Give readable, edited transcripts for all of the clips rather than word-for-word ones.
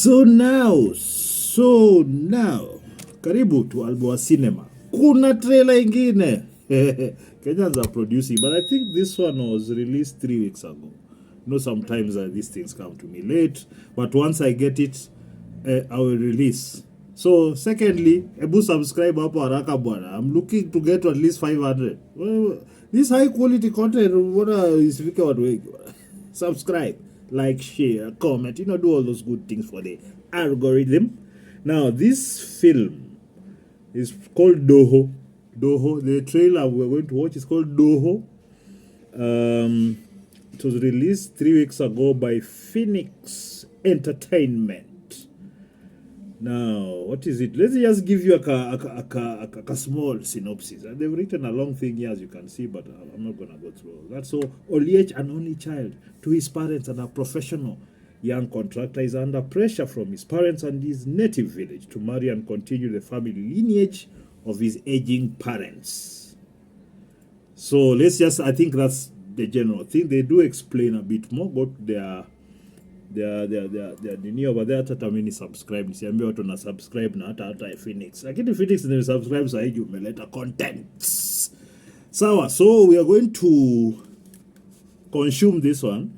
So now, karibu to Mega Cinema. Kuna trailer ingine. Kenyans are producing, but I think this one was released 3 weeks ago. You know, sometimes these things come to me late, but once I get it, I will release. So, secondly, ebu subscribe hapo haraka bwana. I'm looking to get to at least 500. Well, this high quality content, isifike watu wengi. Subscribe, like, share, comment, do all those good things for the algorithm. Now, this film is called DOHO. DOHO, the trailer we're going to watch is called DOHO. It was released 3 weeks ago by Phoenix Entertainment. Now, what is it? Let's just give you a small synopsis. They've written a long thing here, as you can see, but I'm not going to go through all that. So, Oliech, an only child to his parents and a professional young contractor, is under pressure from his parents and his native village to marry and continue the family lineage of his aging parents. So, let's just, I think that's the general thing. They do explain a bit more about their nini over there. Hata mimi subscribe, nisiambie watu na subscribe na hata Phoenix. Lakini Phoenix ni subscribe sasa hivi umeleta contents. Sawa, so we are going to consume this one.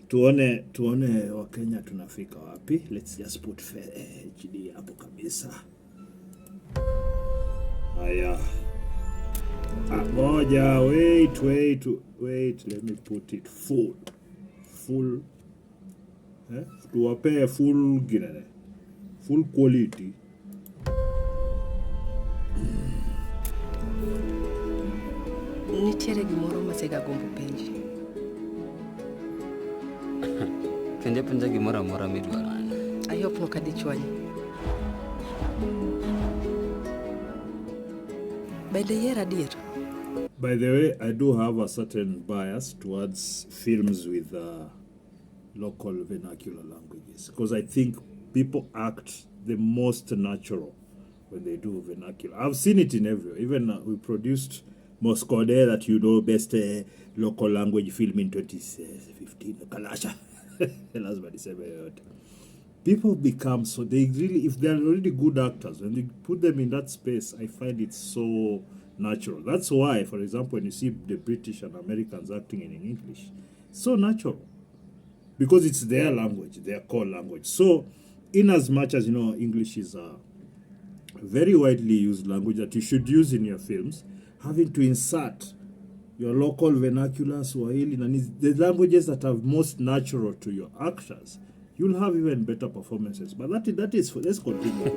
Tuone wa Kenya tunafika wapi. Let's just put HD hapo kabisa. Haya. Moja, wait, let me put it full, tuwape full ginene, full quality. Nitiere gimoro masega gombo penji. Penja gimoro amora midwaro. I hope nokadichwanyi. By the way, I do have a certain bias towards films with local vernacular languages, because I think people act the most natural when they do vernacular. I've seen it in everywhere. Even we produced Moscow Day, that best local language film in 2015. Kalasha. People become so, they really, if they're already good actors, when they put them in that space, I find it so natural. That's why, for example, when you see the British and Americans acting in English, so natural, because it's their language, their core language. So, in as much as English is a very widely used language that you should use in your films, having to insert your local vernacular, Swahili, and the languages that are most natural to your actors, you'll have even better performances. But that is let's continue.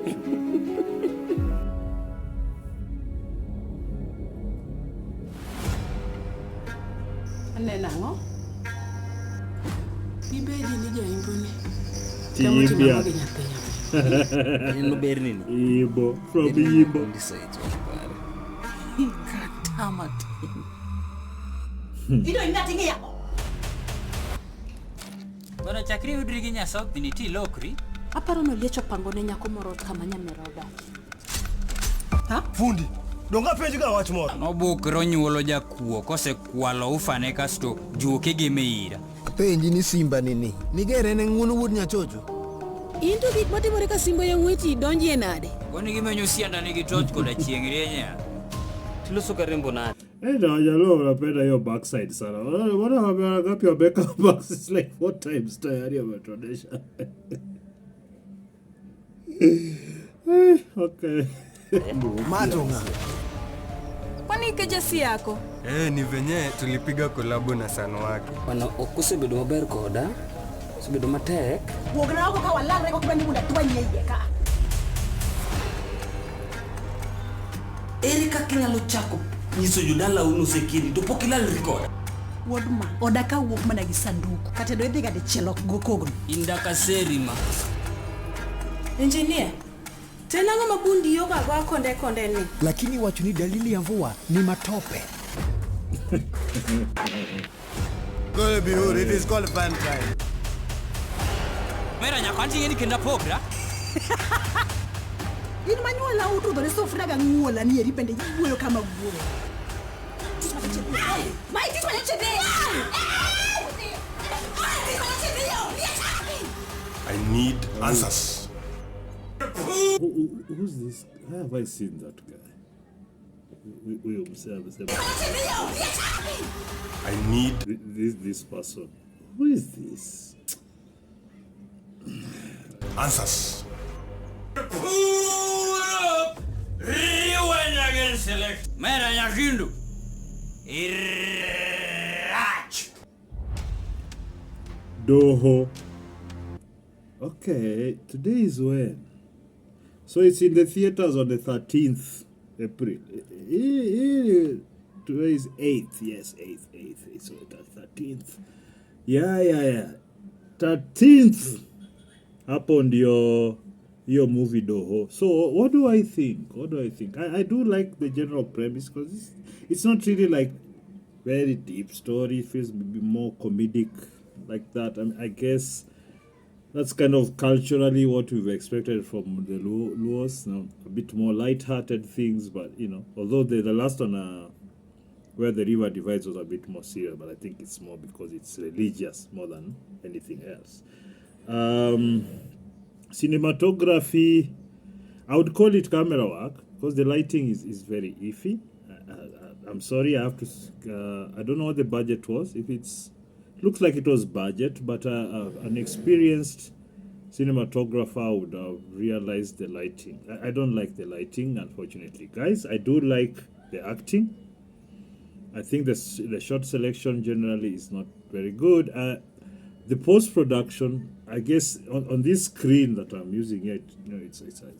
Nango. Ibeji ni jaimboni. Tibia. No bernini. Ibo from Ibo. Katamati. Video inatingi yako. Bana chakri udrigi nyaso biniti lokri. Aparo no liecho pangone nyako moro kama nyameroda. Ha? Fundi. Donga penji ka wach moro. No bukro nyuolo jakuo kose kwalo ufane kasto juoke gi meira. Penji ni simba nini? Nigere ne ngunu wud nyachocho. Into gik matimore ka simba yang'weti donjie nade? Koni gimenyo sianda nigi toch koda chieng'rie nya. Tiloso karembo nade. Jalo unapenda hiyo backside sana. Wana ngapi wameka backside, it's like 4 times tayari wametondesha. Okay. Matonga. Kwani kejasi yako? Ni venye tulipiga kolabo na sano wake. Wana okusebedo maber koda. Sebedo matek. Wogna wako ka walala ko kibani munda twanye yeka. Erika kinyalo chako nyiso judala unu sekiri to pokila record. Wodma odaka wuok mana gi sanduku kata do idhiga de chelok go kogno. Indaka serima. Engineer, tena ngoma bundi yoga kwa konde ni. Lakini wacho ni dalili ya mvua ni matope. Gonna be hood, it is called fan time. Mera nyakanti yeni kenda pogra. Yini manyola utu do sofra ga ngola ni eri pende yiwo kama guo. Mai ti twa chebe. Ai ti twa chebe yo. I need answers. Who's this? Where have I seen that guy? We observe. I need This person. Who is this? answers. Mera nyakindu. Irach. DOHO. Okay, today is when? So it's in the theaters on the 13th April. Today is 8th. Yes, 8th. So the 13th. Yeah. 13th. Hapo ndio your movie DOHO. So what do I think? I do like the general premise because it's not really like very deep story. It feels maybe more comedic like that. And I guess that's kind of culturally what we've expected from the Luos. A bit more light-hearted things, but although the last one, where the river divides, was a bit more serious, but I think it's more because it's religious more than anything else. Cinematography, I would call it camera work because the lighting is very iffy. I'm sorry, I have to. I don't know what the budget was. If looks like it was budget, but an experienced cinematographer would have realized the lighting. I don't like the lighting, unfortunately, guys. I do like the acting. I think the shot selection generally is not very good. The post-production, I guess, on this screen that I'm using here, it's a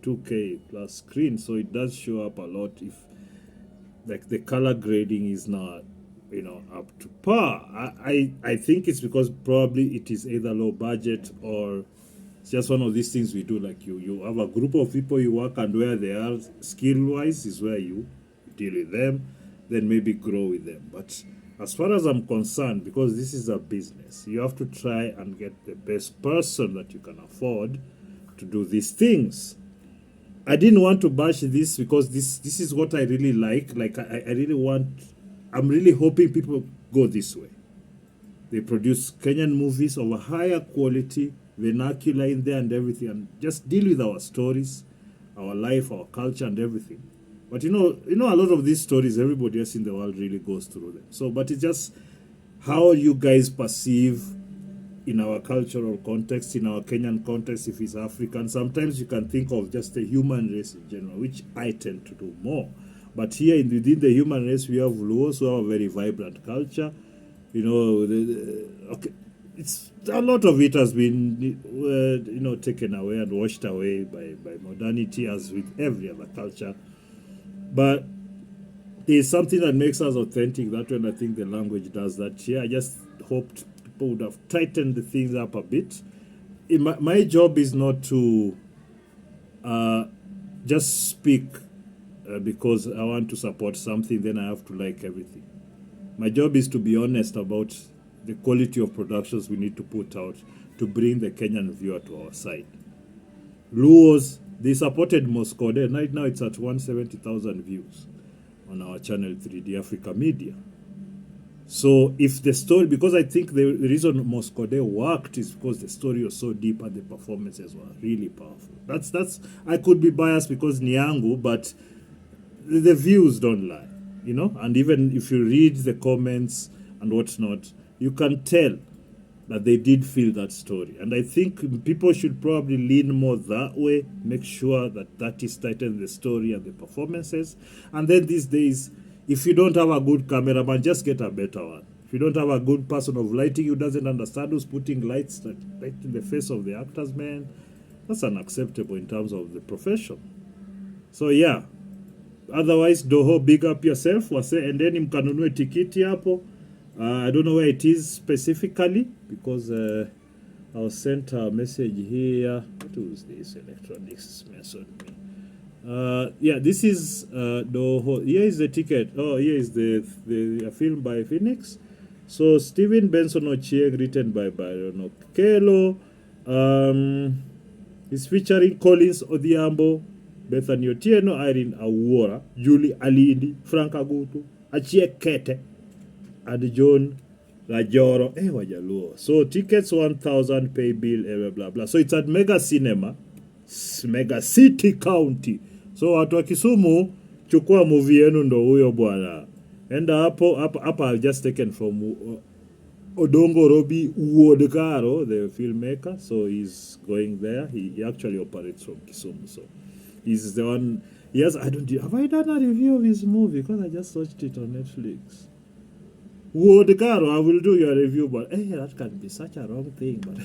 2K plus screen, so it does show up a lot if like the color grading is not up to par. I think it's because probably it is either low budget or it's just one of these things we do, like you have a group of people you work, and where they are skill-wise is where you deal with them, then maybe grow with them. But as far as I'm concerned, because this is a business, you have to try and get the best person that you can afford to do these things. I didn't want to bash this because this is what I really like. Like I really want, I'm really hoping people go this way. They produce Kenyan movies of a higher quality, vernacular in there and everything, and just deal with our stories, our life, our culture and everything. But a lot of these stories, everybody else in the world really goes through them. So, but it's just how you guys perceive in our cultural context, in our Kenyan context, if it's African. Sometimes you can think of just the human race in general, which I tend to do more. But here within the human race, we have Luos who have a very vibrant culture. It's a lot of it has been, taken away and washed away by modernity, as with every other culture. But there's something that makes us authentic. That one, I think the language does that here. I just hoped people would have tightened the things up a bit. My job is not to just speak because I want to support something, then I have to like everything. My job is to be honest about the quality of productions we need to put out to bring the Kenyan viewer to our side. Luos, they supported Moscode. Right now it's at 170,000 views on our channel 3D Africa Media. So if the story, because I think the reason Moscode worked is because the story was so deep and the performances were really powerful. That's I could be biased because Niangu, but the views don't lie, and even if you read the comments and whatnot, you can tell that they did feel that story. And I think people should probably lean more that way, make sure that is tighten the story and the performances. And then these days, if you don't have a good cameraman, just get a better one. If you don't have a good person of lighting who doesn't understand who's putting lights right in the face of the actors, man, that's unacceptable in terms of the profession. So yeah, otherwise DOHO, big up yourself, and then mkanunue tikiti hapo. I don't know where it is specifically because I was sent a message here. What was this? Electronics messaged me. Yeah, this is DOHO. Here is the ticket. Oh, here is the film by Phoenix. So Stephen Benson Ochieng, written by Byron Okelo. It's featuring Collins Odhiambo, Bethany Otieno, Irene Awora, Julie Alindi, Frank Agutu, Achie Kete, and John Rajoro, Wajaluo. So tickets 1,000, pay bill, blah blah blah. So it's at Mega Cinema, Mega City County. So watu wa Kisumu, chukua movie yenu ndo huyo bwana. Enda hapa I've just taken from Odongo Robi Uodekaro, the filmmaker. So he's going there. He actually operates from Kisumu. So he's the one. Yes, have I done a review of his movie? Because I just watched it on Netflix. Uodekaro, I will do your review, but that can be such a wrong thing. But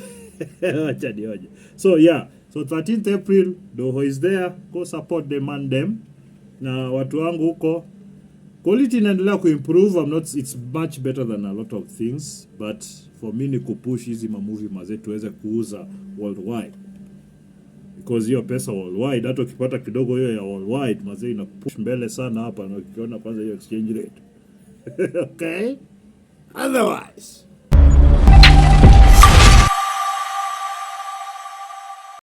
so yeah, so 13th April, DOHO is there. Go support them and them. Na watu wangu huko, quality inaendelea kuimprove. It's much better than a lot of things, but for me ni kupush hizi movie maze tuweze kuuza worldwide, because hiyo pesa worldwide, hata ukipata kidogo hiyo ya worldwide maze ina push mbele sana hapa, na ukiona kwanza hiyo exchange rate. Okay, otherwise